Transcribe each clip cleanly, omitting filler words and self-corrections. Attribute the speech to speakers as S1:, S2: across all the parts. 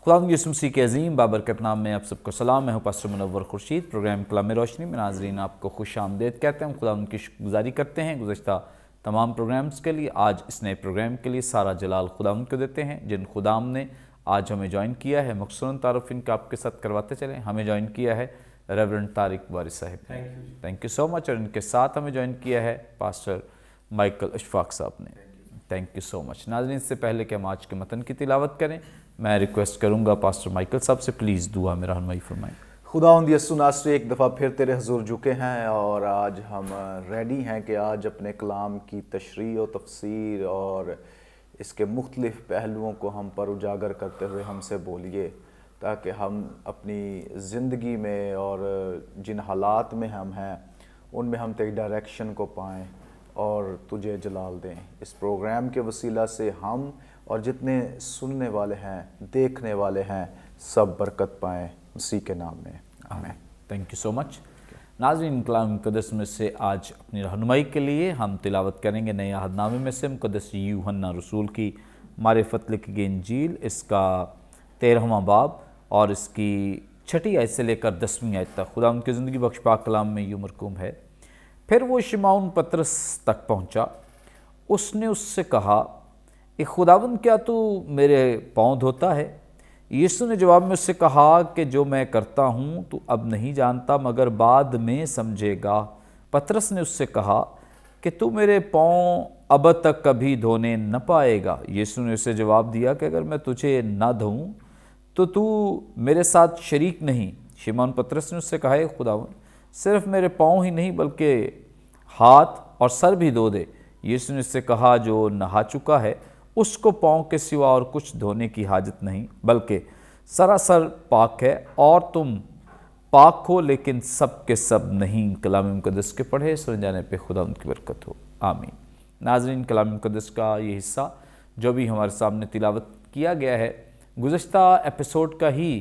S1: خداوند یسوع مسیح کے عظیم بابرکت نام میں آپ سب کو سلام. میں ہوں پاسٹر منور خورشید. پروگرام کلام روشنی میں ناظرین آپ کو خوش آمدید کہتے ہیں. خداوند کی شکر گزاری کرتے ہیں گزشتہ تمام پروگرامز کے لیے. آج اس نئے پروگرام کے لیے سارا جلال خداوند کو دیتے ہیں جن خداوند نے آج ہمیں جوائن کیا ہے. مخصوصاً تعارف ان کا آپ کے ساتھ کرواتے چلیں. ہمیں جوائن کیا ہے ریورنڈ طارق وارث صاحب. تھینک یو سو مچ. اور ان کے ساتھ ہمیں جوائن کیا ہے پاسٹر مائیکل اشفاق صاحب نے. تھینک یو سو مچ. ناظرین اس سے پہلے کہ ہم آج کے متن کی تلاوت کریں میں ریکویسٹ کروں گا پاسٹر مائیکل صاحب سے پلیز دعا میں رہنمائی فرمائیں.
S2: خداوند یسوع ناصری ایک دفعہ پھر تیرے حضور جھکے ہیں اور آج ہم ریڈی ہیں کہ آج اپنے کلام کی تشریح و تفسیر اور اس کے مختلف پہلوؤں کو ہم پر اجاگر کرتے ہوئے ہم سے بولیے تاکہ ہم اپنی زندگی میں اور جن حالات میں ہم ہیں ان میں ہم تیری ڈائریکشن کو پائیں اور تجھے جلال دیں. اس پروگرام کے وسیلہ سے ہم اور جتنے سننے والے ہیں دیکھنے والے ہیں سب برکت پائیں مسیح کے نام میں آمین.
S1: تھینک یو سو مچ. ناظرین کلام مقدس میں سے آج اپنی رہنمائی کے لیے ہم تلاوت کریں گے نئے عہد نامے میں سے مقدس یوحنا رسول کی معرفت لکھی گئی انجیل اس کا 13واں باب اور اس کی 6 آیت سے لے کر 10ویں آیت تک. خدا ان کی زندگی بخش پاک کلام میں یوں مرقوم ہے. پھر وہ شمعون پطرس تک پہنچا. اس نے اس سے کہا اے خداوند کیا تو میرے پاؤں دھوتا ہے؟ یسوع نے جواب میں اس سے کہا کہ جو میں کرتا ہوں تو اب نہیں جانتا مگر بعد میں سمجھے گا. پطرس نے اس سے کہا کہ تو میرے پاؤں اب تک کبھی دھونے نہ پائے گا. یسوع نے اسے جواب دیا کہ اگر میں تجھے نہ دھوؤں تو میرے ساتھ شریک نہیں. شمعون پطرس نے اس سے کہا اے خداوند صرف میرے پاؤں ہی نہیں بلکہ ہاتھ اور سر بھی دھو دے. یسوع نے اس سے کہا جو نہا چکا ہے اس کو پاؤں کے سوا اور کچھ دھونے کی حاجت نہیں بلکہ سراسر پاک ہے. اور تم پاک ہو لیکن سب کے سب نہیں. کلام مقدس کے پڑھے سن جانے پہ خدا ان کی برکت ہو آمین. ناظرین کلام مقدس کا یہ حصہ جو بھی ہمارے سامنے تلاوت کیا گیا ہے گزشتہ ایپیسوڈ کا ہی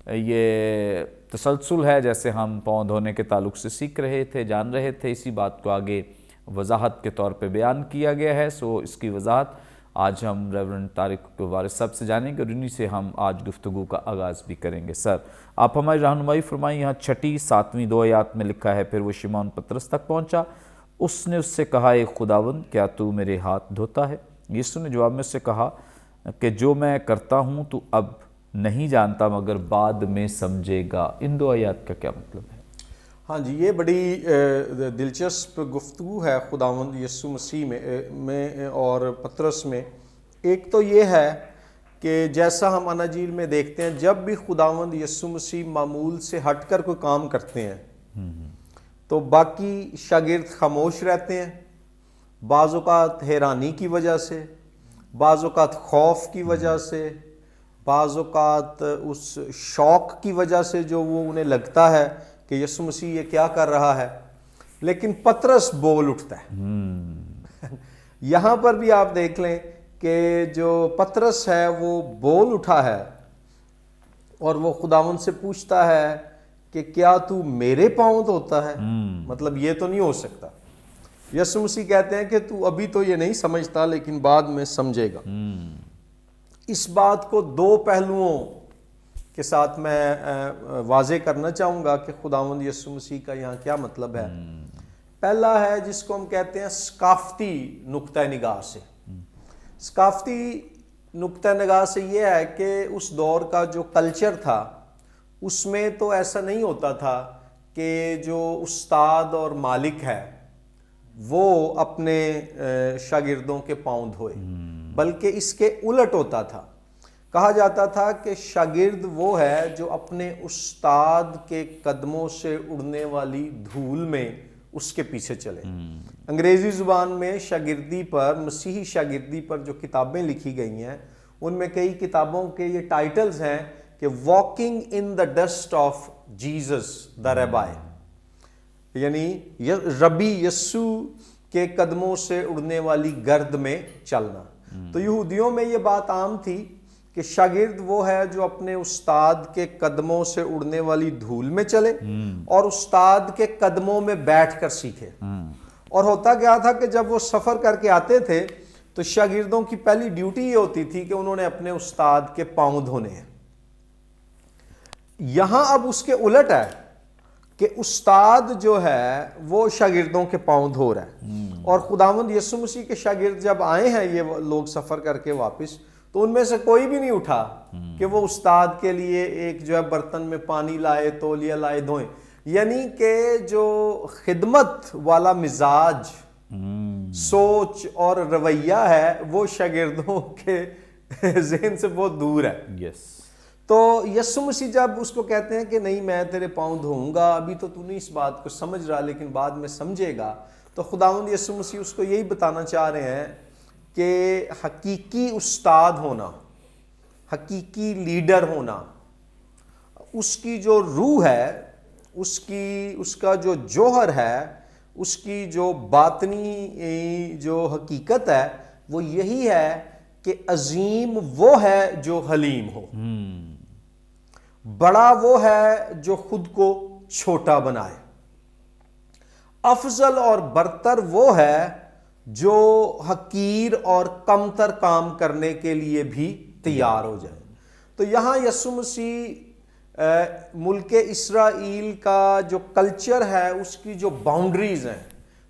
S1: یہ تسلسل ہے. جیسے ہم پاؤں دھونے کے تعلق سے سیکھ رہے تھے جان رہے تھے اسی بات کو آگے وضاحت کے طور پہ بیان کیا گیا ہے. سو اس کی وضاحت آج ہم ریورنڈ طارق وارث صاحب سے جانیں گے اور انہی سے ہم آج گفتگو کا آغاز بھی کریں گے. سر آپ ہماری رہنمائی فرمائیں. یہاں 6 7ویں 2 آیات میں لکھا ہے پھر وہ شمعون پطرس تک پہنچا. اس نے اس سے کہا اے خداوند کیا تو میرے ہاتھ دھوتا ہے؟ یسوع نے جواب میں اس سے کہا کہ جو میں کرتا ہوں تو اب نہیں جانتا مگر بعد میں سمجھے گا. ان 2 آیات کا کیا مطلب ہے؟
S3: ہاں جی یہ بڑی دلچسپ گفتگو ہے خداوند یسوع مسیح میں اور پطرس میں. ایک تو یہ ہے کہ جیسا ہم اناجیل میں دیکھتے ہیں جب بھی خداوند یسوع مسیح معمول سے ہٹ کر کوئی کام کرتے ہیں تو باقی شاگرد خاموش رہتے ہیں. بعض اوقات حیرانی کی وجہ سے، بعض اوقات خوف کی وجہ سے، بعض اوقات اس شوق کی وجہ سے جو وہ انہیں لگتا ہے کہ یسوع مسیح یہ کیا کر رہا ہے. لیکن پطرس بول اٹھتا ہے. یہاں پر بھی آپ دیکھ لیں کہ جو پطرس ہے وہ بول اٹھا ہے اور وہ خداوند سے پوچھتا ہے کہ کیا تو میرے پاؤں دھوتا ہے؟ مطلب یہ تو نہیں ہو سکتا. یسوع مسیح کہتے ہیں کہ تو ابھی تو یہ نہیں سمجھتا لیکن بعد میں سمجھے گا. اس بات کو 2 پہلوؤں کے ساتھ میں واضح کرنا چاہوں گا کہ خداوند یسوع مسیح کا یہاں کیا مطلب ہے. پہلا ہے جس کو ہم کہتے ہیں ثقافتی نقطہ نگاہ سے. ثقافتی نقطہ نگاہ سے یہ ہے کہ اس دور کا جو کلچر تھا اس میں تو ایسا نہیں ہوتا تھا کہ جو استاد اور مالک ہے وہ اپنے شاگردوں کے پاؤں دھوئے، بلکہ اس کے الٹ ہوتا تھا. کہا جاتا تھا کہ شاگرد وہ ہے جو اپنے استاد کے قدموں سے اڑنے والی دھول میں اس کے پیچھے چلے. انگریزی زبان میں شاگردی پر، مسیحی شاگردی پر جو کتابیں لکھی گئی ہیں ان میں کئی کتابوں کے یہ ٹائٹلز ہیں کہ walking in the dust of Jesus the rabbi, یعنی ربی یسوع کے قدموں سے اڑنے والی گرد میں چلنا. تو یہودیوں میں یہ بات عام تھی کہ شاگرد وہ ہے جو اپنے استاد کے قدموں سے اڑنے والی دھول میں چلے اور استاد کے قدموں میں بیٹھ کر سیکھے. اور ہوتا کیا تھا کہ جب وہ سفر کر کے آتے تھے تو شاگردوں کی پہلی ڈیوٹی یہ ہوتی تھی کہ انہوں نے اپنے استاد کے پاؤں دھونے ہیں. یہاں اب اس کے الٹ ہے کہ استاد جو ہے وہ شاگردوں کے پاؤں دھو رہا ہے، اور خداوند یسوع مسیح کے شاگرد جب آئے ہیں یہ لوگ سفر کر کے واپس، تو ان میں سے کوئی بھی نہیں اٹھا کہ وہ استاد کے لیے ایک جو ہے برتن میں پانی لائے، تولیہ لائے، دھوئیں. یعنی کہ جو خدمت والا مزاج، سوچ اور رویہ ہے وہ شاگردوں کے ذہن سے بہت دور ہے.
S1: یس.
S3: تو یسوع مسیح جب اس کو کہتے ہیں کہ نہیں میں تیرے پاؤں دھوؤں گا، ابھی تو نہیں اس بات کو سمجھ رہا لیکن بعد میں سمجھے گا، تو خداوند یسوع مسیح اس کو یہی بتانا چاہ رہے ہیں کہ حقیقی استاد ہونا، حقیقی لیڈر ہونا، اس کی جو روح ہے، اس کا جو جوہر ہے، اس کی جو باطنی جو حقیقت ہے وہ یہی ہے کہ عظیم وہ ہے جو حلیم ہو، بڑا وہ ہے جو خود کو چھوٹا بنائے، افضل اور برتر وہ ہے جو حقیر اور کمتر کام کرنے کے لیے بھی تیار ہو جائے. تو یہاں یسوع مسیح ملک اسرائیل کا جو کلچر ہے، اس کی جو باؤنڈریز ہیں،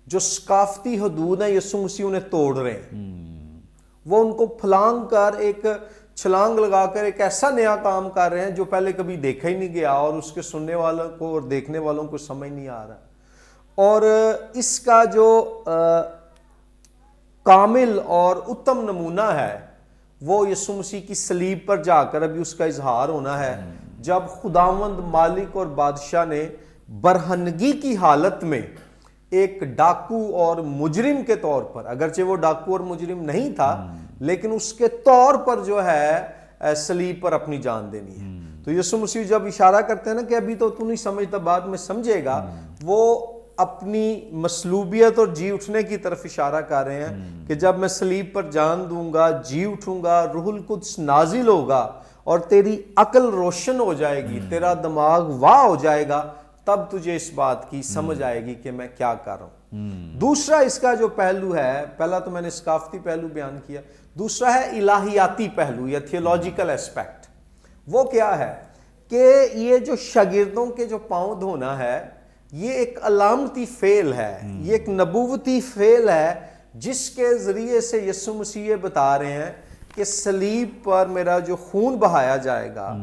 S3: جو ثقافتی حدود ہیں، یسوع مسیح انہیں توڑ رہے ہیں. وہ ان کو پھلانگ کر ایک چھلانگ لگا کر ایک ایسا نیا کام کر رہے ہیں جو پہلے کبھی دیکھا ہی نہیں گیا، اور اس کے سننے والوں کو اور دیکھنے والوں کو سمجھ نہیں آ رہا. اور اس کا جو کامل اور اتم نمونہ ہے وہ یسوع مسیح کی صلیب پر جا کر ابھی اس کا اظہار ہونا ہے، جب خداوند مالک اور بادشاہ نے برہنگی کی حالت میں ایک ڈاکو اور مجرم کے طور پر، اگرچہ وہ ڈاکو اور مجرم نہیں تھا لیکن اس کے طور پر جو ہے صلیب پر اپنی جان دینی ہے. تو یسوع مسیح جب اشارہ کرتے ہیں نا کہ ابھی تو نہیں سمجھتا بعد میں سمجھے گا، وہ اپنی مصلوبیت اور جی اٹھنے کی طرف اشارہ کر رہے ہیں کہ جب میں صلیب پر جان دوں گا، جی اٹھوں گا، روح القدس نازل ہوگا اور تیری عقل روشن ہو جائے گی، تیرا دماغ واہ ہو جائے گا، تب تجھے اس بات کی سمجھ آئے گی کہ میں کیا کر رہا ہوں. دوسرا اس کا جو پہلو ہے، پہلا تو میں نے ثقافتی پہلو بیان کیا، دوسرا ہے الہیاتی پہلو یا تھیولوجیکل ایسپیکٹ. وہ کیا ہے کہ یہ جو شاگردوں کے جو پاؤں دھونا ہے، یہ ایک علامتی فعل ہے، یہ ایک نبوتی فعل ہے جس کے ذریعے سے یسوع مسیح یہ بتا رہے ہیں کہ صلیب پر میرا جو خون بہایا جائے گا،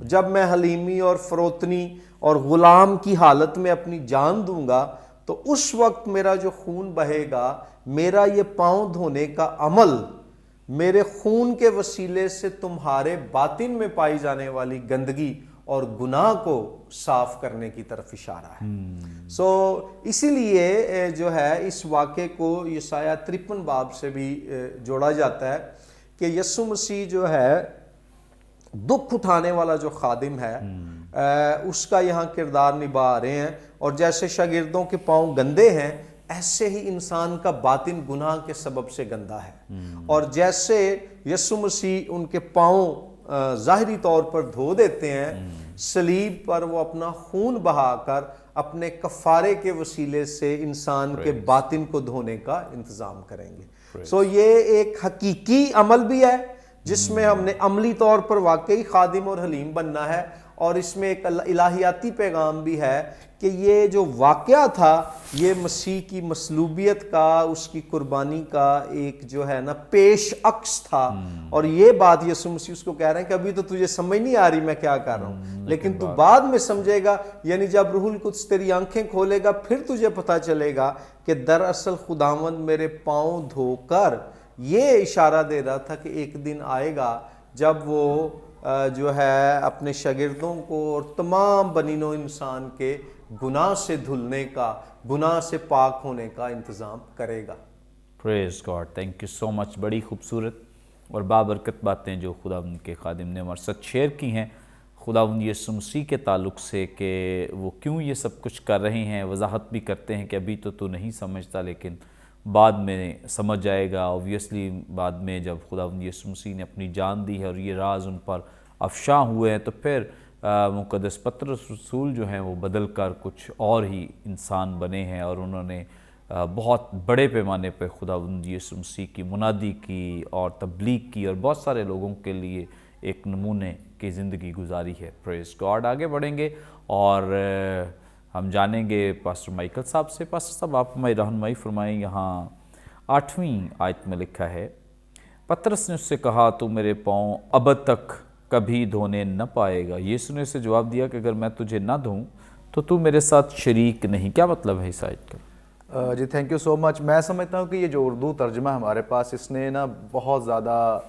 S3: جب میں حلیمی اور فروتنی اور غلام کی حالت میں اپنی جان دوں گا، تو اس وقت میرا جو خون بہے گا، میرا یہ پاؤں دھونے کا عمل میرے خون کے وسیلے سے تمہارے باطن میں پائی جانے والی گندگی اور گناہ کو صاف کرنے کی طرف اشارہ ہے. اسی لیے جو ہے اس واقعے کو یسایہ 53 باب سے بھی جوڑا جاتا ہے کہ یسوع مسیح جو ہے دکھ اٹھانے والا جو خادم ہے، اس کا یہاں کردار نبھا رہے ہیں. اور جیسے شاگردوں کے پاؤں گندے ہیں، ایسے ہی انسان کا باطن گناہ کے سبب سے گندا ہے. اور جیسے یسوع مسیح ان کے پاؤں ظاہری طور پر دھو دیتے ہیں، صلیب پر وہ اپنا خون بہا کر اپنے کفارے کے وسیلے سے انسان کے باطن کو دھونے کا انتظام کریں گے. یہ ایک حقیقی عمل بھی ہے جس میں ہم نے عملی طور پر واقعی خادم اور حلیم بننا ہے، اور اس میں ایک الہیاتی پیغام بھی ہے کہ یہ جو واقعہ تھا یہ مسیح کی مصلوبیت کا، اس کی قربانی کا ایک جو ہے نا پیش عکس تھا. اور یہ بات یسوع مسیح اس کو کہہ رہے ہیں کہ ابھی تو تجھے سمجھ نہیں آ رہی میں کیا کر رہا ہوں، لیکن تو بعد میں سمجھے گا. یعنی جب روح القدس تیری آنکھیں کھولے گا پھر تجھے پتہ چلے گا کہ دراصل خداوند میرے پاؤں دھو کر یہ اشارہ دے رہا تھا کہ ایک دن آئے گا جب وہ جو ہے اپنے شاگردوں کو اور تمام بنی نوع انسان کے گناہ سے دھلنے کا، گناہ سے پاک ہونے کا انتظام کرے گا.
S1: پریز گاڈ. تھینک یو سو مچ. بڑی خوبصورت اور بابرکت باتیں جو خداوند کے خادم نے ہمارے ساتھ شیئر کی ہیں خداوند یسوع مسیح کے تعلق سے، کہ وہ کیوں یہ سب کچھ کر رہے ہیں. وضاحت بھی کرتے ہیں کہ ابھی تو نہیں سمجھتا لیکن بعد میں سمجھ جائے گا. اوبویسلی بعد میں جب خداوند یسوع مسیح نے اپنی جان دی ہے اور یہ راز ان پر افشاں ہوئے ہیں، تو پھر مقدس پطرس رسول جو ہیں وہ بدل کر کچھ اور ہی انسان بنے ہیں، اور انہوں نے بہت بڑے پیمانے پہ خداوند یسوع مسیح کی منادی کی اور تبلیغ کی، اور بہت سارے لوگوں کے لیے ایک نمونے کی زندگی گزاری ہے. پریز گاڈ. آگے بڑھیں گے اور ہم جانیں گے پاسٹر مائیکل صاحب سے. پاسٹر صاحب آپ ہماری رہنمائی فرمائیں. یہاں 8ویں آیت میں لکھا ہے, پطرس نے اس سے کہا تو میرے پاؤں ابد تک کبھی دھونے نہ پائے گا. یسوع نے اسے جواب دیا کہ اگر میں تجھے نہ دھوں تو میرے ساتھ شریک نہیں. کیا مطلب ہے اس آیت کا؟
S2: جی تھینک یو سو مچ. میں سمجھتا ہوں کہ یہ جو اردو ترجمہ ہمارے پاس, اس نے نا بہت زیادہ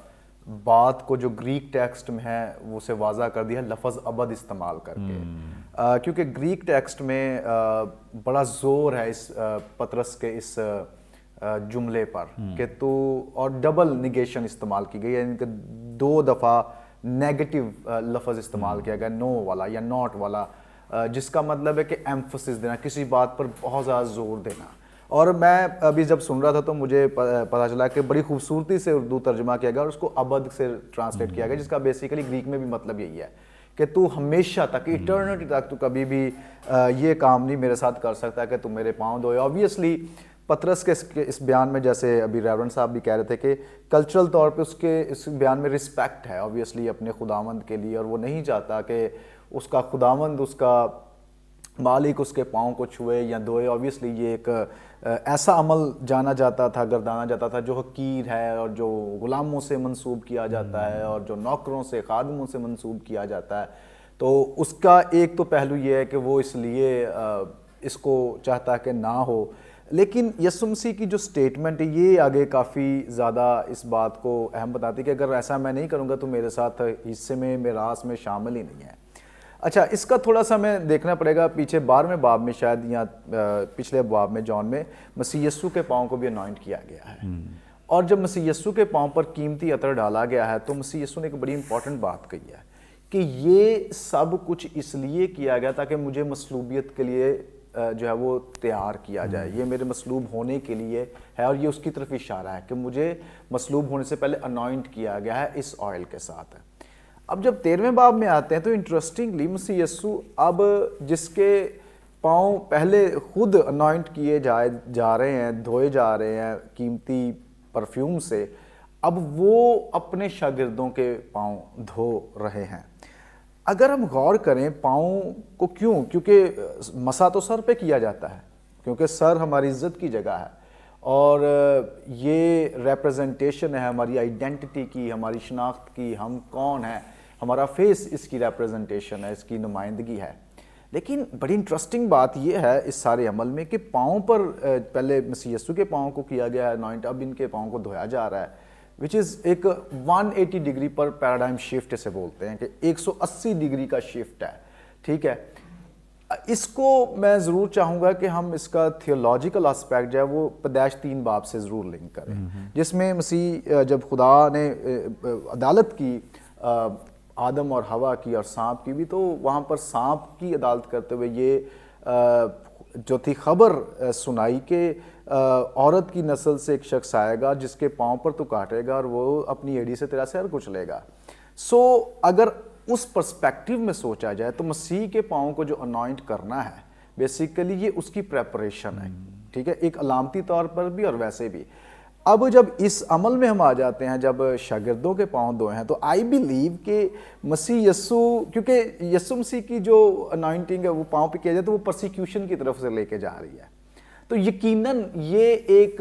S2: بات کو جو گریک ٹیکسٹ میں ہے وہ اسے واضح کر دیا ہے لفظ ابد استعمال کر کے, کیونکہ گریک ٹیکسٹ میں بڑا زور ہے اس پطرس کے اس جملے پر کہ تو, اور ڈبل نگیشن استعمال کی گئی ہے, یعنی کہ 2 دفعہ نیگیٹو لفظ استعمال کیا گیا, نو والا یا ناٹ والا, جس کا مطلب ہے کہ ایمفسس دینا, کسی بات پر بہت زیادہ زور دینا. اور میں ابھی جب سن رہا تھا تو مجھے پتہ چلا کہ بڑی خوبصورتی سے اردو ترجمہ کیا گیا اور اس کو ابد سے ٹرانسلیٹ کیا گیا, جس کا بیسیکلی گریک میں بھی مطلب یہی ہے کہ تو ہمیشہ تک, ایٹرنٹی تک تو کبھی بھی یہ کام نہیں میرے ساتھ کر سکتا کہ تم میرے پاؤں دھوئے. آبویسلی پطرس کے اس بیان میں, جیسے ابھی ریورنڈ صاحب بھی کہہ رہے تھے کہ کلچرل طور پہ اس بیان میں رسپیکٹ ہے آبویسلی اپنے خداوند کے لیے, اور وہ نہیں چاہتا کہ اس کا خداوند, اس کا مالک اس کے پاؤں کو چھوئے یا دھوئے. آبویسلی یہ ایک ایسا عمل جانا جاتا تھا, گردانا جاتا تھا جو حقیر ہے اور جو غلاموں سے منسوب کیا جاتا ہے اور جو نوکروں سے, خادموں سے منسوب کیا جاتا ہے. تو اس کا ایک تو پہلو یہ ہے کہ وہ اس لیے اس کو چاہتا ہے کہ نہ ہو. لیکن یسوع مسیح کی جو سٹیٹمنٹ ہے یہ آگے کافی زیادہ اس بات کو اہم بتاتی ہے کہ اگر ایسا میں نہیں کروں گا تو میرے ساتھ حصے میں, میراث میں شامل ہی نہیں ہے. اچھا, اس کا تھوڑا سا ہمیں دیکھنا پڑے گا پیچھے 12ویں باب میں, شاید یا پچھلے باب میں جان میں, مسیح یسوع کے پاؤں کو بھی انوائنٹ کیا گیا ہے. اور جب مسیح یسوع کے پاؤں پر قیمتی عطر ڈالا گیا ہے تو مسیح یسوع نے ایک بڑی امپورٹنٹ بات کہی ہے کہ یہ سب کچھ اس لیے کیا گیا تاکہ مجھے مصلوبیت کے لیے جو ہے وہ تیار کیا جائے. یہ میرے مصلوب ہونے کے لیے ہے, اور یہ اس کی طرف اشارہ ہے کہ مجھے مصلوب ہونے سے پہلے انوائنٹ کیا گیا ہے اس آئل کے ساتھ. اب جب 13ویں باب میں آتے ہیں تو انٹرسٹنگلی مسیح یسوع اب جس کے پاؤں پہلے خود انوائنٹ کیے جا رہے ہیں, دھوئے جا رہے ہیں قیمتی پرفیوم سے, اب وہ اپنے شاگردوں کے پاؤں دھو رہے ہیں. اگر ہم غور کریں پاؤں کو, کیونکہ مسا تو سر پہ کیا جاتا ہے, کیونکہ سر ہماری عزت کی جگہ ہے اور یہ ریپرزنٹیشن ہے ہماری آئیڈینٹی کی, ہماری شناخت کی, ہم کون ہیں, ہمارا فیس اس کی ریپرزنٹیشن ہے, اس کی نمائندگی ہے. لیکن بڑی انٹرسٹنگ بات یہ ہے اس سارے عمل میں کہ پاؤں پر پہلے مسیح یسوع کے پاؤں کو کیا گیا ہے انوائنٹ, اب ان کے پاؤں کو دھویا جا رہا ہے, وچ از ایک 180 ڈگری پر پیراڈائم شفٹ اسے بولتے ہیں کہ 180 ڈگری کا شفٹ ہے. ٹھیک ہے, اس کو میں ضرور چاہوں گا کہ ہم اس کا تھیولوجیکل اسپیکٹ جو ہے وہ پیدائش 3 باب سے ضرور لنک کریں, جس میں مسیح جب خدا نے عدالت کی آدم اور ہوا کی اور سانپ کی بھی, تو وہاں پر سانپ کی عدالت کرتے ہوئے یہ جو تھی خبر سنائی کہ عورت کی نسل سے ایک شخص آئے گا جس کے پاؤں پر تو کاٹے گا اور وہ اپنی ایڑی سے تیرا سر کچلے گا. سو اگر اس پرسپیکٹیو میں سوچا جائے تو مسیح کے پاؤں کو جو انوائنٹ کرنا ہے بیسیکلی یہ اس کی پریپریشن ہے. ٹھیک ہے, ایک علامتی طور پر بھی اور ویسے بھی. اب جب اس عمل میں ہم آ جاتے ہیں, جب شاگردوں کے پاؤں دھوئے ہیں, تو آئی بلیو کہ مسیح یسوع, کیونکہ یسوع مسیح کی جو انوائنٹنگ ہے وہ پاؤں پہ کیا جائے تو وہ پرسیکیوشن کی طرف سے لے کے جا رہی ہے, تو یقیناً یہ ایک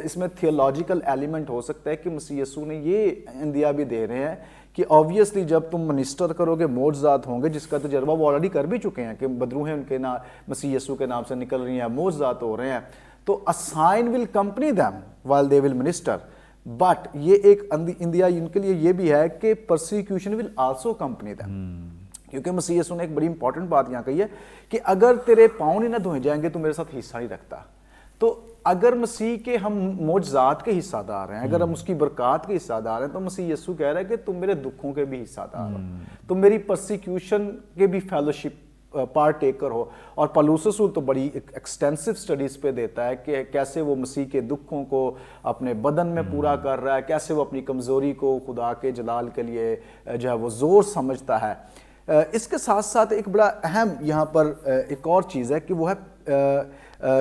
S2: اس میں تھیولوجیکل ایلیمنٹ ہو سکتا ہے کہ مسیح یسوع نے یہ اندیا بھی دے رہے ہیں کہ آبویسلی جب تم منسٹر کرو گے معجزات ہوں گے, جس کا تجربہ وہ آلریڈی کر بھی چکے ہیں کہ بدروہیں ان کے نام مسیح یسوع کے نام سے نکل رہی ہیں, معجزات ہو رہے ہیں, تو a sign will accompany them while they will minister. But یہ ایک اندیا ان کے لیے یہ بھی ہے کہ persecution will also accompany them. کیونکہ مسیح یسوع نے ایک بڑی امپورٹنٹ بات یہاں کہی ہے کہ اگر تیرے پاؤں نہیں نہ دھوئے جائیں گے تو میرے ساتھ حصہ نہیں رکھتا. تو اگر مسیح کے ہم معجزات کے حصہ دار ہیں, اگر ہم اس کی برکات کے حصہ دار ہیں, تو مسیح یسوع کہہ رہا ہے کہ تم میرے دکھوں کے بھی حصہ دار ہو, تم میری پرسیکیوشن کے بھی فیلوشپ پارٹ ٹیکر ہو. اور پالوس رسول تو بڑی ایکسٹینسو سٹڈیز پہ دیتا ہے کہ کیسے وہ مسیح کے دکھوں کو اپنے بدن میں پورا کر رہا ہے, کیسے وہ اپنی کمزوری کو خدا کے جلال کے لیے جو ہے وہ زور سمجھتا ہے. اس کے ساتھ ساتھ ایک بڑا اہم یہاں پر ایک اور چیز ہے کہ وہ ہے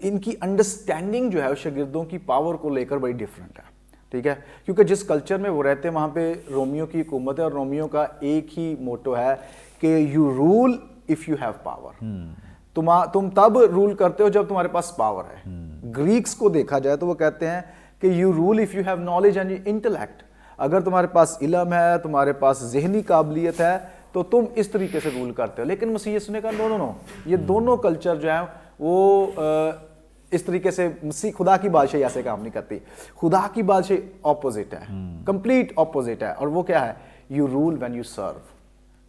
S2: ان کی انڈرسٹینڈنگ جو ہے شاگردوں کی پاور کو لے کر بڑی ڈیفرنٹ ہے. ٹھیک ہے, کیونکہ جس کلچر میں وہ رہتے ہیں وہاں پہ رومیو کی حکومت ہے, اور رومیو کا ایک ہی موٹو ہے کہ you rule if you have power. تم تب رول کرتے ہو جب تمہارے پاس پاور ہے. گریکس کو دیکھا جائے تو وہ کہتے ہیں کہ you rule if you have knowledge and intellect. اگر تمہارے پاس علم ہے, تمہارے پاس ذہنی قابلیت ہے, تو تم اس طریقے سے رول کرتے ہو. لیکن مسیح یسوع نے کہا نو, یہ دونوں کلچر جو ہیں وہ اس طریقے سے, مسیح خدا کی بادشاہی ایسے کام نہیں کرتی. خدا کی بادشاہی اپوزٹ ہے, کمپلیٹ اپوزٹ ہے. اور وہ کیا ہے؟ یو رول وین یو سرو.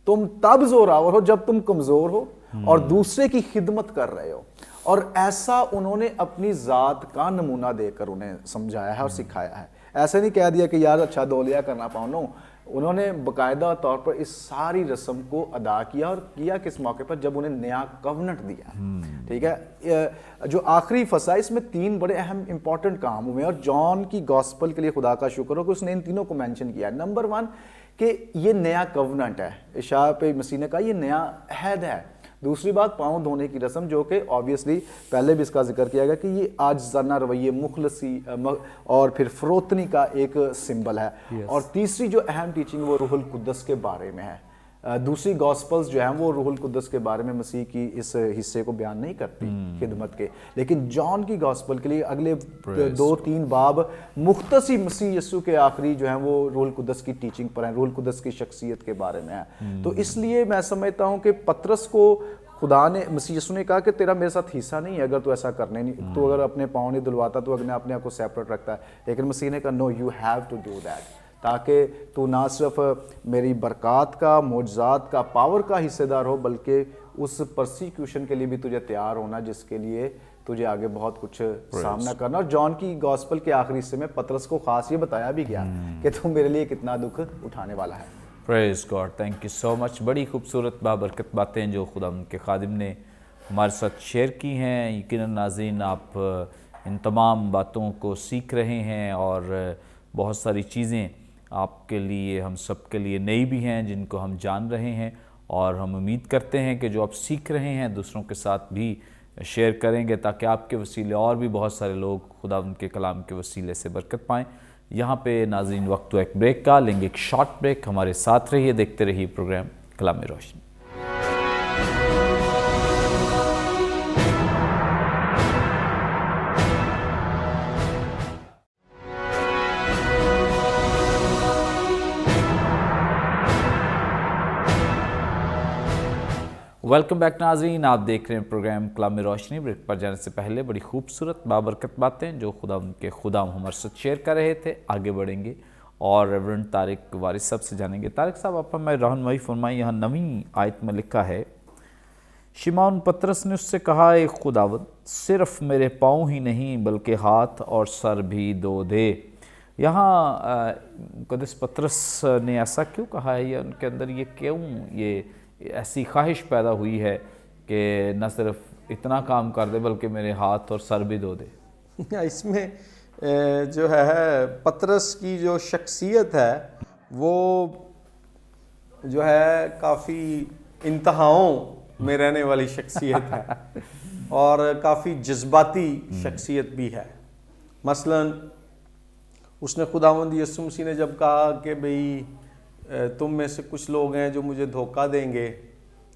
S2: تم تب زور آور ہو جب تم کمزور ہو اور دوسرے کی خدمت کر رہے ہو. اور ایسا انہوں نے اپنی ذات کا نمونہ دے کر انہیں سمجھایا ہے اور سکھایا ہے. ایسے نہیں کہہ دیا کہ یار اچھا دولیا کرنا پاؤ. نو, انہوں نے باقاعدہ طور پر اس ساری رسم کو ادا کیا, اور کیا کس موقع پر؟ جب انہیں نیا کووننٹ دیا. ٹھیک ہے, جو آخری فصل ہے اس میں 3 بڑے اہم امپورٹنٹ کام ہوئے, اور جان کی گاسپل کے لیے خدا کا شکر ہو کہ اس نے ان تینوں کو مینشن کیا ہے. نمبر 1 کہ یہ نیا کووننٹ ہے. اشعیا پہ مسیح نے کہا یہ نیا عہد ہے. دوسری بات, پاؤں دھونے کی رسم, جو کہ آبویسلی پہلے بھی اس کا ذکر کیا گیا کہ یہ عاجزانہ رویے, مخلصی اور پھر فروتنی کا ایک سمبل ہے. اور تیسری جو اہم ٹیچنگ وہ روح القدس کے بارے میں ہے. دوسری گاسپلز جو ہیں وہ روح القدس کے بارے میں مسیح کی اس حصے کو بیان نہیں کرتی خدمت کے, لیکن جان کی گاسپل کے لیے اگلے 2-3 باب مختصی مسیح یسوع کے آخری جو ہیں وہ روح القدس کی ٹیچنگ پر ہیں, روح القدس کی شخصیت کے بارے میں ہیں. تو اس لیے میں سمجھتا ہوں کہ پطرس کو خدا نے, مسیح یسوع نے کہا کہ تیرا میرے ساتھ حصہ نہیں ہے اگر تو ایسا کرنے نہیں, تو اگر اپنے پاؤں نہیں دھلواتا تو اپنے آپ کو سیپریٹ رکھتا ہے. لیکن مسیح نے کہا no, you have to do that, تاکہ تو نہ صرف میری برکات کا, معجزات کا, پاور کا حصے دار ہو, بلکہ اس پرسیکیوشن کے لیے بھی تجھے تیار ہونا جس کے لیے تجھے آگے بہت کچھ سامنا کرنا. اور جان کی گاسپل کے آخری حصے میں پطرس کو خاص یہ بتایا بھی گیا کہ تو میرے لیے کتنا دکھ اٹھانے والا ہے.
S1: پریز گاڈ, تھینک یو سو مچ. بڑی خوبصورت بابرکت باتیں جو خدا ان کے خادم نے ہمارے ساتھ شیئر کی ہیں. یقیناً ناظرین آپ ان تمام باتوں کو سیکھ رہے ہیں, اور بہت ساری چیزیں آپ کے لیے, ہم سب کے لیے نئی بھی ہیں جن کو ہم جان رہے ہیں, اور ہم امید کرتے ہیں کہ جو آپ سیکھ رہے ہیں دوسروں کے ساتھ بھی شیئر کریں گے, تاکہ آپ کے وسیلے اور بھی بہت سارے لوگ خدا ان کے کلام کے وسیلے سے برکت پائیں. یہاں پہ ناظرین وقت ایک بریک کا, لیں گے ایک شارٹ بریک. ہمارے ساتھ رہیے, دیکھتے رہیے پروگرام کلام روشنی. ویلکم بیک ناظرین, آپ دیکھ رہے ہیں پروگرام کلام روشنی. بریک پر جانے سے پہلے بڑی خوبصورت بابرکت باتیں جو خدا ان کے خدا ہمارے ساتھ شیئر کر رہے تھے, آگے بڑھیں گے اور ریورنڈ طارق وارث صاحب سے جانیں گے. طارق صاحب آپ ہمیں رہنمائی فرمائیں. یہاں 9ویں آیت میں لکھا ہے, شمعون پطرس نے اس سے کہا, اے خداوند صرف میرے پاؤں ہی نہیں بلکہ ہاتھ اور سر بھی دھو دے. یہاں قدس پطرس نے ایسا کیوں کہا ہے, یا ان کے اندر یہ کیوں یہ ایسی خواہش پیدا ہوئی ہے کہ نہ صرف اتنا کام کر دے بلکہ میرے ہاتھ اور سر بھی دھو دے؟
S3: اس میں جو ہے پطرس کی جو شخصیت ہے وہ جو ہے کافی انتہاؤں میں رہنے والی شخصیت ہے, اور کافی جذباتی شخصیت بھی ہے. مثلا اس نے خداوند یسوع مسیح نے جب کہا کہ بھئی تم میں سے کچھ لوگ ہیں جو مجھے دھوکہ دیں گے,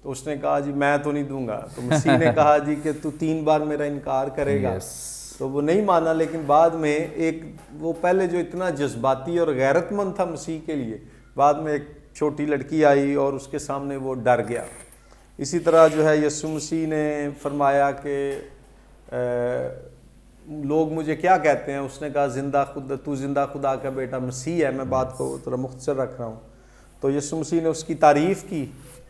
S3: تو اس نے کہا جی میں تو نہیں دوں گا. تو مسیح نے کہا جی کہ تو 3 بار میرا انکار کرے گا. تو وہ نہیں مانا, لیکن بعد میں ایک وہ پہلے جو اتنا جذباتی اور غیرت مند تھا مسیح کے لیے, بعد میں ایک چھوٹی لڑکی آئی اور اس کے سامنے وہ ڈر گیا. اسی طرح جو ہے یسوع مسیح نے فرمایا کہ لوگ مجھے کیا کہتے ہیں, اس نے کہا تو زندہ خدا کا بیٹا مسیح ہے. میں بات کو تھوڑا مختصر رکھ رہا ہوں. تو یسوع مسیح نے اس کی تعریف کی,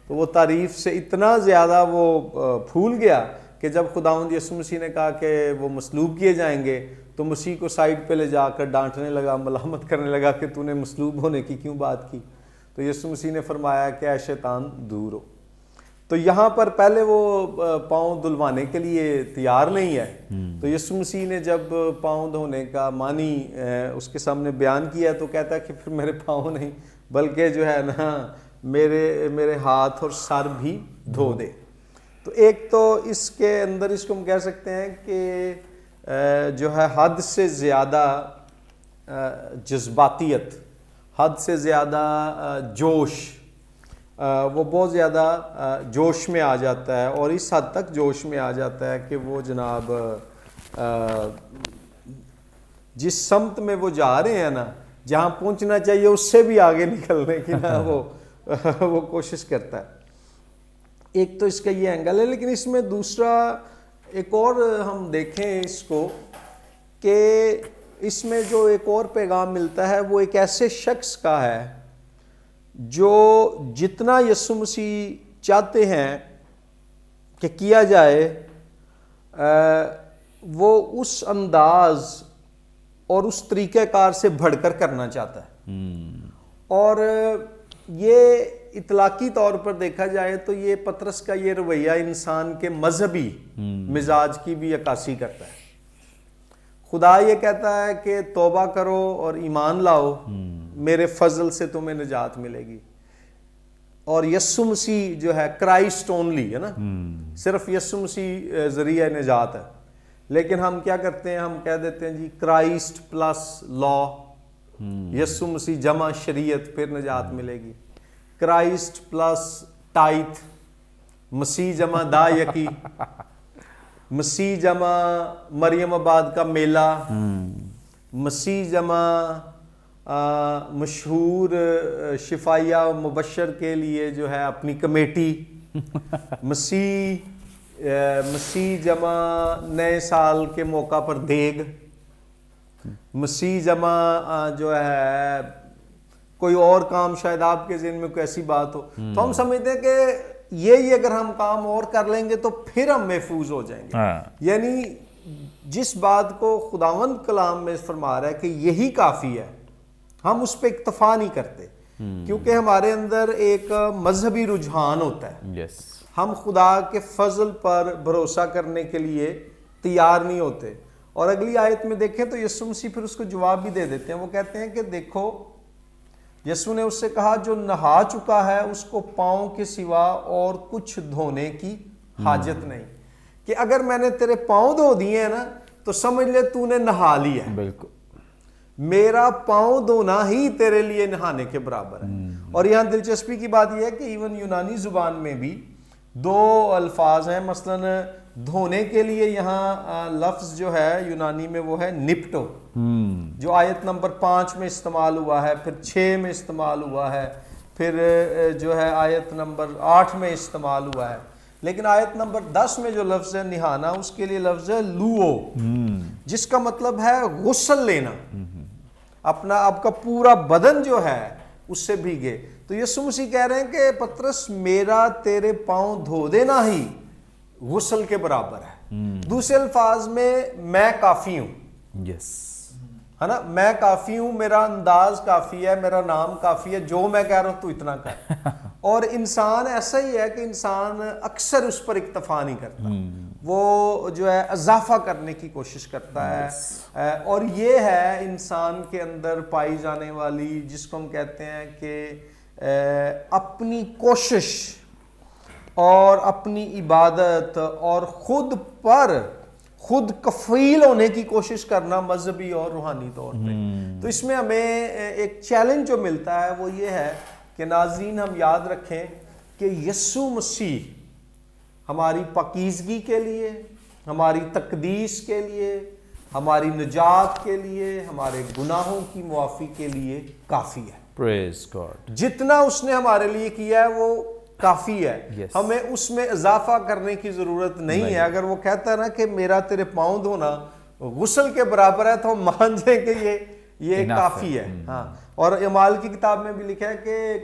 S3: تو وہ تعریف سے اتنا زیادہ وہ پھول گیا کہ جب خداوند یسوع مسیح نے کہا کہ وہ مصلوب کیے جائیں گے, تو مسیح کو سائڈ پہ لے جا کر ڈانٹنے لگا, ملامت کرنے لگا کہ تو نے مصلوب ہونے کی کیوں بات کی. تو یسوع مسیح نے فرمایا کہ اے شیطان دور ہو. تو یہاں پر پہلے وہ پاؤں دھلوانے کے لیے تیار نہیں ہے, تو یسوع مسیح نے جب پاؤں دھونے کا معنی اس کے سامنے بیان کیا, تو کہتا ہے کہ پھر میرے پاؤں نہیں بلکہ جو ہے نا میرے ہاتھ اور سر بھی دھو دے. تو ایک تو اس کے اندر اس کو ہم کہہ سکتے ہیں کہ جو ہے حد سے زیادہ جذباتیت، حد سے زیادہ جوش، وہ بہت زیادہ جوش میں آ جاتا ہے، اور اس حد تک جوش میں آ جاتا ہے کہ وہ جناب جس سمت میں وہ جا رہے ہیں نا، جہاں پہنچنا چاہیے اس سے بھی آگے نکلنے کی نا وہ کوشش کرتا ہے۔ ایک تو اس کا یہ اینگل ہے، لیکن اس میں دوسرا ایک اور ہم دیکھیں اس کو کہ اس میں جو ایک اور پیغام ملتا ہے وہ ایک ایسے شخص کا ہے جو جتنا یسوع مسیح چاہتے ہیں کہ کیا جائے وہ اس انداز اور اس طریقہ کار سے بڑھ کر کرنا چاہتا ہے۔ اور یہ اطلاقی طور پر دیکھا جائے تو یہ پطرس کا یہ رویہ انسان کے مذہبی مزاج کی بھی عکاسی کرتا ہے۔ خدا یہ کہتا ہے کہ توبہ کرو اور ایمان لاؤ، میرے فضل سے تمہیں نجات ملے گی، اور یسوع مسیح جو ہے کرائسٹ اونلی ہے نا، صرف یسوع مسیح ذریعہ نجات ہے۔ لیکن ہم کیا کرتے ہیں، ہم کہہ دیتے ہیں جی کرائسٹ پلس لا، یسوع مسیح جمع شریعت پھر نجات ملے گی، کرائسٹ پلس ٹائت، مسیح جمع دا یکی، مسیح جمع مریم آباد کا میلہ، مسیح جمع مشہور شفائیہ مبشر کے لیے جو ہے اپنی کمیٹی، مسیح جمع نئے سال کے موقع پر دیگ، مسیح جمع جو ہے کوئی اور کام، شاید آپ کے ذہن میں کوئی ایسی بات ہو تو ہم سمجھتے ہیں کہ یہ اگر ہم کام اور کر لیں گے تو پھر ہم محفوظ ہو جائیں گے۔ یعنی جس بات کو خداوند کلام میں فرما رہا ہے کہ یہی کافی ہے، ہم اس پہ اکتفا نہیں کرتے، کیونکہ ہمارے اندر ایک مذہبی رجحان ہوتا ہے۔ ہم خدا کے فضل پر بھروسہ کرنے کے لیے تیار نہیں ہوتے۔ اور اگلی آیت میں دیکھیں تو یسوع مسیح پھر اس کو جواب بھی دے دیتے ہیں، وہ کہتے ہیں کہ دیکھو، یسوع نے اس سے کہا جو نہا چکا ہے اس کو پاؤں کے سوا اور کچھ دھونے کی حاجت نہیں، کہ اگر میں نے تیرے پاؤں دھو دیے ہیں نا تو سمجھ لے تو نے نہا لیا ہے، بالکل میرا پاؤں دھونا ہی تیرے لیے نہانے کے برابر ہے۔ اور یہاں دلچسپی کی بات یہ ہے کہ ایون یونانی زبان میں بھی دو الفاظ ہیں، مثلا دھونے کے لیے یہاں لفظ جو ہے یونانی میں وہ ہے نپٹو، جو آیت نمبر 5 میں استعمال ہوا ہے، پھر 6 میں استعمال ہوا ہے، پھر جو ہے آیت نمبر 8 میں استعمال ہوا ہے۔ لیکن آیت نمبر 10 میں جو لفظ ہے نہانا، اس کے لیے لفظ ہے لوو، جس کا مطلب ہے غسل لینا، اپنا آپ کا پورا بدن جو ہے اس سے بھیگے۔ تو یسوع مسیح کہہ رہے ہیں کہ پطرس میرا تیرے پاؤں دھو دینا ہی غسل کے برابر ہے۔ دوسرے الفاظ میں کافی ہوں، ہے نا، میں کافی ہوں، میرا انداز کافی ہے، میرا نام کافی ہے، جو میں کہہ رہا ہوں تو اتنا کر۔ اور انسان ایسا ہی ہے کہ انسان اکثر اس پر اکتفا نہیں کرتا، وہ جو ہے اضافہ کرنے کی کوشش کرتا ہے، اور یہ ہے انسان کے اندر پائی جانے والی، جس کو ہم کہتے ہیں کہ اپنی کوشش اور اپنی عبادت اور خود پر خود کفیل ہونے کی کوشش کرنا مذہبی اور روحانی طور پہ۔ تو اس میں ہمیں ایک چیلنج جو ملتا ہے وہ یہ ہے کہ ناظرین ہم یاد رکھیں کہ یسوع مسیح ہماری پاکیزگی کے لیے، ہماری تقدیس کے لیے، ہماری نجات کے لیے، ہمارے گناہوں کی معافی کے لیے کافی ہے۔
S1: پریز گاڈ،
S3: جتنا اس نے ہمارے لیے کیا ہے وہ کافی ہے، ہمیں اس میں اضافہ کرنے کی ضرورت نہیں ہے۔ اگر وہ کہتا ہے نا کہ میرا تیرے پاؤں دھونا غسل کے برابر ہے تو ہم مان جائیں کہ یہ کافی ہے۔ ہاں، اور اعمال کی کتاب میں بھی لکھا ہے کہ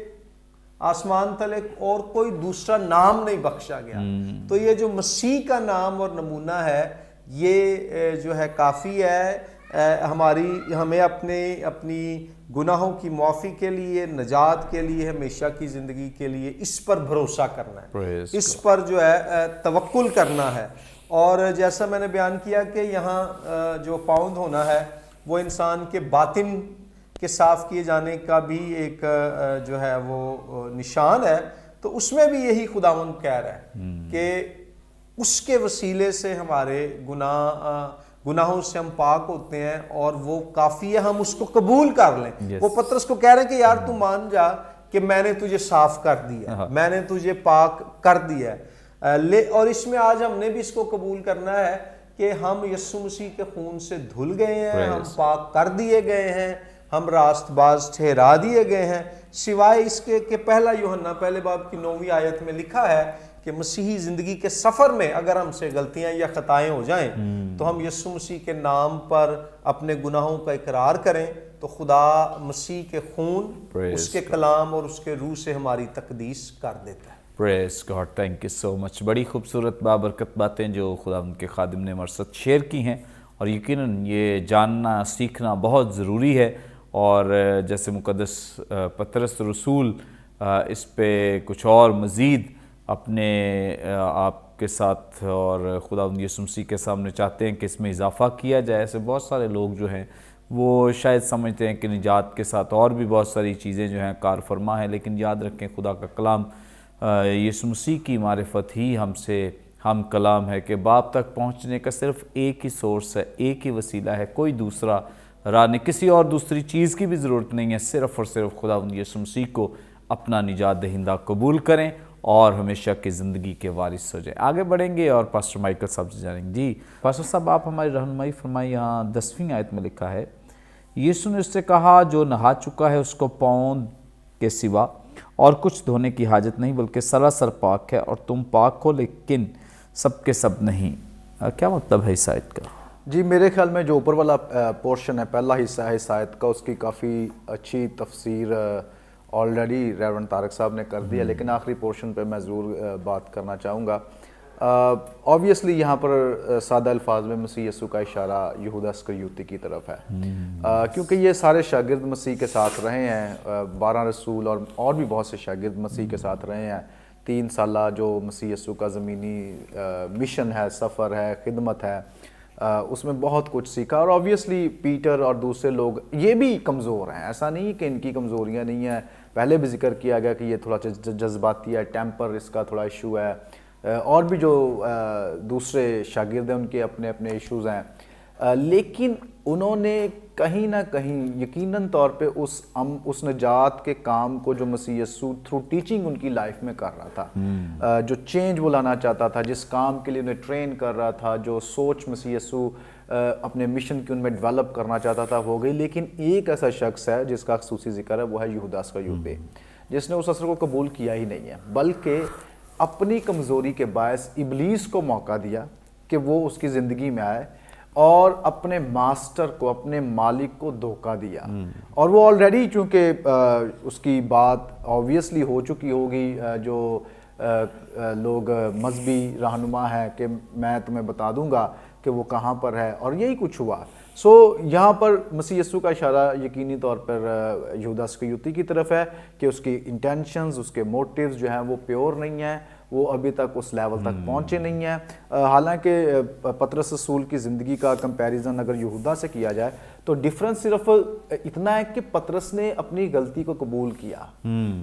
S3: آسمان تلے اور کوئی دوسرا نام نہیں بخشا گیا۔ تو یہ جو مسیح کا نام اور نمونہ ہے یہ جو ہے کافی ہے ہمیں اپنی گناہوں کی معافی کے لیے، نجات کے لیے، ہمیشہ کی زندگی کے لیے اس پر بھروسہ کرنا ہے، اس پر جو ہے توکل کرنا ہے۔ اور جیسا میں نے بیان کیا کہ یہاں جو پاؤں دھونا ہے وہ انسان کے باطن کے صاف کیے جانے کا بھی ایک جو ہے وہ نشان ہے، تو اس میں بھی یہی خداوند کہہ رہا ہے کہ اس کے وسیلے سے ہمارے گناہ گناہوں سے ہم پاک ہوتے ہیں اور وہ کافی ہے ہم اس کو قبول کر لیں.
S1: Yes.
S3: وہ پطرس کو کہہ رہے ہیں کہ یار تو مان جا کہ میں نے تجھے صاف کر دیا, میں نے تجھے پاک کر دیا ہے. اور اس میں آج ہم نے بھی اس کو قبول کرنا ہے کہ ہم یسوع مسیح کے خون سے دھل گئے ہیں, ہم پاک کر دیے گئے ہیں, ہم راست باز ٹھہرا دیے گئے ہیں, سوائے اس کے کہ پہلا یوحنا پہلے باب کی 9ویں آیت میں لکھا ہے کہ مسیحی زندگی کے سفر میں اگر ہم سے غلطیاں یا خطائیں ہو جائیں تو ہم یسوع مسیح کے نام پر اپنے گناہوں کا اقرار کریں تو خدا مسیح کے خون, اس کے کلام اور اس کے روح سے ہماری تقدیس کر دیتا ہے.
S1: پریز گاڈ, تھینک یو سو مچ. بڑی خوبصورت بابرکت باتیں جو خدا ان کے خادم نے ہمارے ساتھ شیئر کی ہیں, اور یقیناً یہ جاننا سیکھنا بہت ضروری ہے. اور جیسے مقدس پطرس رسول اس پہ کچھ اور مزید اپنے آپ کے ساتھ اور خدا یسوع مسیح کے سامنے چاہتے ہیں کہ اس میں اضافہ کیا جائے. ایسے بہت سارے لوگ جو ہیں وہ شاید سمجھتے ہیں کہ نجات کے ساتھ اور بھی بہت ساری چیزیں جو ہیں کار فرما ہیں, لیکن یاد رکھیں خدا کا کلام یسوع مسیح کی معرفت ہی ہم کلام ہے کہ باپ تک پہنچنے کا صرف ایک ہی سورس ہے, ایک ہی وسیلہ ہے, کوئی دوسرا راہ نہیں, کسی اور دوسری چیز کی بھی ضرورت نہیں ہے. صرف اور صرف خدا یسوع مسیح کو اپنا نجات دہندہ قبول کریں اور ہمیشہ کی زندگی کے وارث ہو جائیں. آگے بڑھیں گے اور پاسٹر مائیکل صاحب سے جانیں گے. جی پاسٹر صاحب, آپ ہماری رہنمائی فرمائی. یہاں 10ویں آیت میں لکھا ہے, یسوع نے اس سے کہا جو نہا چکا ہے اس کو پاؤں کے سوا اور کچھ دھونے کی حاجت نہیں, بلکہ سراسر پاک ہے, اور تم پاک ہو لیکن سب کے سب نہیں. کیا مطلب ہے اس آیت کا؟
S2: جی میرے خیال میں جو اوپر والا پورشن ہے, پہلا حصہ ہے اس آیت کا, اس کی کافی اچھی تفسیر آلریڈی ریورنڈ طارق صاحب نے کر دی ہے, لیکن آخری پورشن پہ میں ضرور بات کرنا چاہوں گا. آبویسلی یہاں پر سادہ الفاظ میں مسیح یسوع کا اشارہ یہودا اسکریوتی کی طرف ہے, کیونکہ یہ سارے شاگرد مسیح کے ساتھ رہے ہیں, 12 رسول اور بھی بہت سے شاگرد مسیح کے ساتھ رہے ہیں. 3 سالہ جو مسیح یسوع کا زمینی مشن ہے, سفر ہے, خدمت ہے, اس میں بہت کچھ سیکھا. اور آبویسلی پیٹر اور دوسرے لوگ یہ بھی کمزور ہیں, ایسا نہیں کہ ان کی کمزوریاں نہیں ہیں. پہلے بھی ذکر کیا گیا کہ یہ تھوڑا جذباتی ہے, ٹیمپر اس کا تھوڑا ایشو ہے, اور بھی جو دوسرے شاگرد ہیں ان کے اپنے اپنے ایشوز ہیں, لیکن انہوں نے کہیں نہ کہیں یقیناً طور پہ اس نجات کے کام کو جو مسیح یسوع تھرو ٹیچنگ ان کی لائف میں کر رہا تھا, جو چینج وہ لانا چاہتا تھا, جس کام کے لیے انہیں ٹرین کر رہا تھا, جو سوچ مسیح یسوع اپنے مشن کی ان میں ڈیولپ کرنا چاہتا تھا ہو گئی. لیکن ایک ایسا شخص ہے جس کا خصوصی ذکر ہے, وہ ہے یہودا اسکریوتی, جس نے اس اثر کو قبول کیا ہی نہیں ہے, بلکہ اپنی کمزوری کے باعث ابلیس کو موقع دیا کہ وہ اس کی زندگی میں آئے اور اپنے ماسٹر کو, اپنے مالک کو دھوکہ دیا. اور وہ آلریڈی چونکہ اس کی بات آبویسلی ہو چکی ہوگی, جو لوگ مذہبی رہنما ہیں, کہ میں تمہیں بتا دوں گا کہ وہ کہاں پر ہے, اور یہی کچھ ہوا. یہاں پر مسیح یسوع کا اشارہ یقینی طور پر یہودا اسکریوتی کی طرف ہے کہ اس کی انٹینشنز, اس کے موٹیوز جو ہیں وہ پیور نہیں ہیں, وہ ابھی تک اس لیول تک پہنچے نہیں ہیں. حالانکہ پطرس رسول کی زندگی کا کمپیریزن اگر یہودا سے کیا جائے تو ڈیفرنس صرف اتنا ہے کہ پطرس نے اپنی غلطی کو قبول کیا.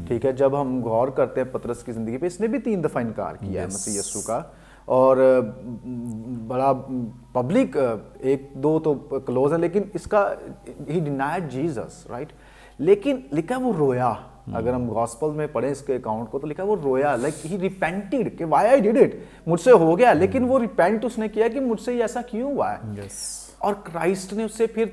S2: ٹھیک ہے, جب ہم غور کرتے ہیں پطرس کی زندگی پہ, اس نے بھی 3 دفعہ انکار کیا ہے مسیح یسوع کا, اور بڑا پبلک 1-2 تو کلوز ہے, لیکن اس کا ہی ڈینائڈ جیزس, رائٹ. لیکن لکھا وہ رویا, اگر ہم گاسپل میں پڑھیں اس کے اکاؤنٹ کو تو لکھا وہ رویا, لائک ہی ریپینٹڈ کہ وائی آئی ڈیڈ اٹ, مجھ سے ہو گیا, لیکن وہ ریپینٹ اس نے کیا کہ مجھ سے یہ ایسا کیوں ہوا ہے. اور کرائسٹ نے اس سے پھر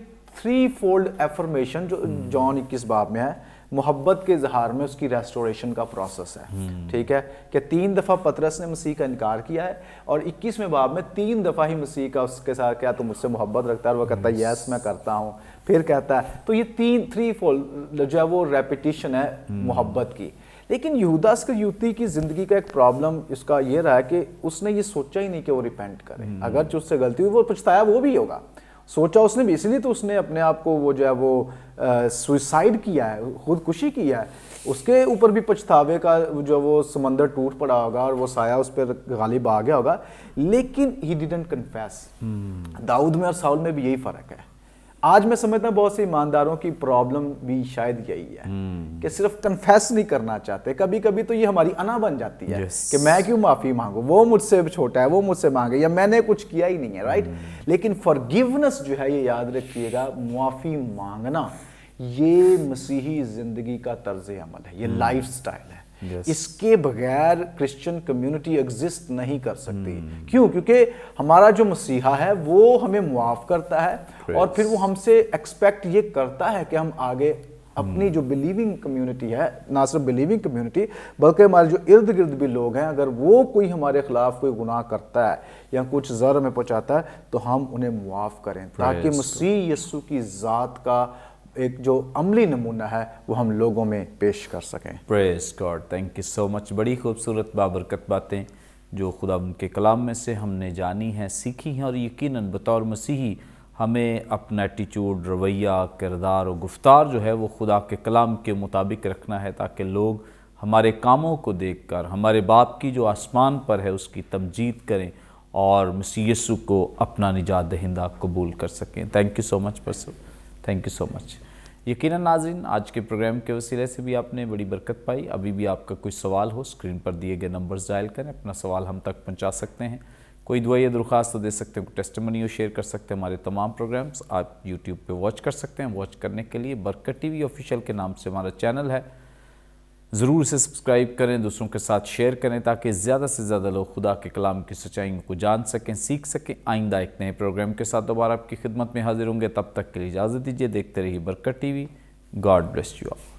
S2: 3 فولڈ ایفرمیشن جو جان 21 باب میں ہے, محبت کے اظہار میں اس کی ریسٹوریشن کا پروسیس ہے. ٹھیک ہے, کہ 3 دفعہ پطرس نے مسیح کا انکار کیا ہے, اور 21ویں باب میں 3 دفعہ ہی مسیح کا اس کے ساتھ کیا تو مجھ سے محبت رکھتا ہے, اور وہ کہتا ہے یس میں کرتا ہوں, پھر کہتا ہے. تو یہ 3 فولڈ جو ہے وہ ریپیٹیشن ہے محبت کی. لیکن یہودا اسکریوتی کی زندگی کا ایک پرابلم اس کا یہ رہا کہ اس نے یہ سوچا ہی نہیں کہ وہ ریپینٹ کرے. اگرچہ اس سے غلطی ہوئی, وہ پچھتایا وہ بھی ہوگا, سوچا اس نے بھی, اس لیے تو اس نے اپنے آپ کو وہ جو ہے وہ سوئسائڈ کیا ہے, خودکشی کیا ہے. اس کے اوپر بھی پچھتاوے کا جو وہ سمندر ٹوٹ پڑا ہوگا اور وہ سایہ اس پر غالب آ گیا ہوگا, لیکن ہی ڈیڈنٹ کنفیس. داؤد میں اور ساؤل میں بھی یہی فرق ہے. آج میں سمجھتا ہوں بہت سے ایمانداروں کی پرابلم بھی شاید یہی ہے کہ صرف کنفیس نہیں کرنا چاہتے. کبھی کبھی تو یہ ہماری انا بن جاتی ہے کہ میں کیوں معافی مانگوں, وہ مجھ سے چھوٹا ہے, وہ مجھ سے مانگے, یا میں نے کچھ کیا ہی نہیں ہے, رائٹ. لیکن فارگیونس جو ہے, یہ یاد رکھیے گا, معافی مانگنا یہ مسیحی زندگی کا طرز عمل ہے, یہ لائف سٹائل ہے. اس کے بغیر کرسچن کمیونٹی ایگزسٹ نہیں کر سکتی. کیوں؟ کیونکہ ہمارا جو مسیحا ہے وہ ہمیں معاف کرتا ہے اور پھر وہ ہم سے ایکسپیکٹ یہ کرتا ہے کہ ہم آگے اپنی جو بلیونگ کمیونٹی ہے, نہ صرف بلیونگ کمیونٹی بلکہ ہمارے جو ارد گرد بھی لوگ ہیں, اگر وہ کوئی ہمارے خلاف کوئی گناہ کرتا ہے یا کچھ ضرر میں پہنچاتا ہے تو ہم انہیں معاف کریں, تاکہ مسیح یسوع کی ذات کا ایک جو عملی نمونہ ہے وہ ہم لوگوں میں پیش کر سکیں.
S1: پریز گاڈ, تھینک یو سو مچ. بڑی خوبصورت بابرکت باتیں جو خدا ان کے کلام میں سے ہم نے جانی ہیں, سیکھی ہیں, اور یقیناً بطور مسیحی ہمیں اپنا ایٹیچیوڈ, رویہ, کردار و گفتار جو ہے وہ خدا کے کلام کے مطابق رکھنا ہے, تاکہ لوگ ہمارے کاموں کو دیکھ کر ہمارے باپ کی جو آسمان پر ہے اس کی تمجید کریں اور مسیح یسوع کو اپنا نجات دہندہ قبول کر سکیں. تھینک یو سو مچ پرسو, تھینک یو سو مچ. یقیناً ناظرین, آج کے پروگرام کے وسیلے سے بھی آپ نے بڑی برکت پائی. ابھی بھی آپ کا کوئی سوال ہو, اسکرین پر دیے گئے نمبرز ڈائل کریں, اپنا سوال ہم تک پہنچا سکتے ہیں. کوئی دعا یا درخواست تو دے سکتے ہیں, کوئی ٹیسٹیمونی ہو شیئر کر سکتے ہیں. ہمارے تمام پروگرامز آپ یوٹیوب پہ واچ کر سکتے ہیں. واچ کرنے کے لیے برکت ٹی وی آفیشیل کے نام سے ہمارا چینل ہے, ضرور اسے سبسکرائب کریں, دوسروں کے ساتھ شیئر کریں, تاکہ زیادہ سے زیادہ لوگ خدا کے کلام کی سچائیوں کو جان سکیں, سیکھ سکیں. آئندہ ایک نئے پروگرام کے ساتھ دوبارہ آپ کی خدمت میں حاضر ہوں گے. تب تک کے لیے اجازت دیجیے. دیکھتے رہیے برکت T V. God bless you all.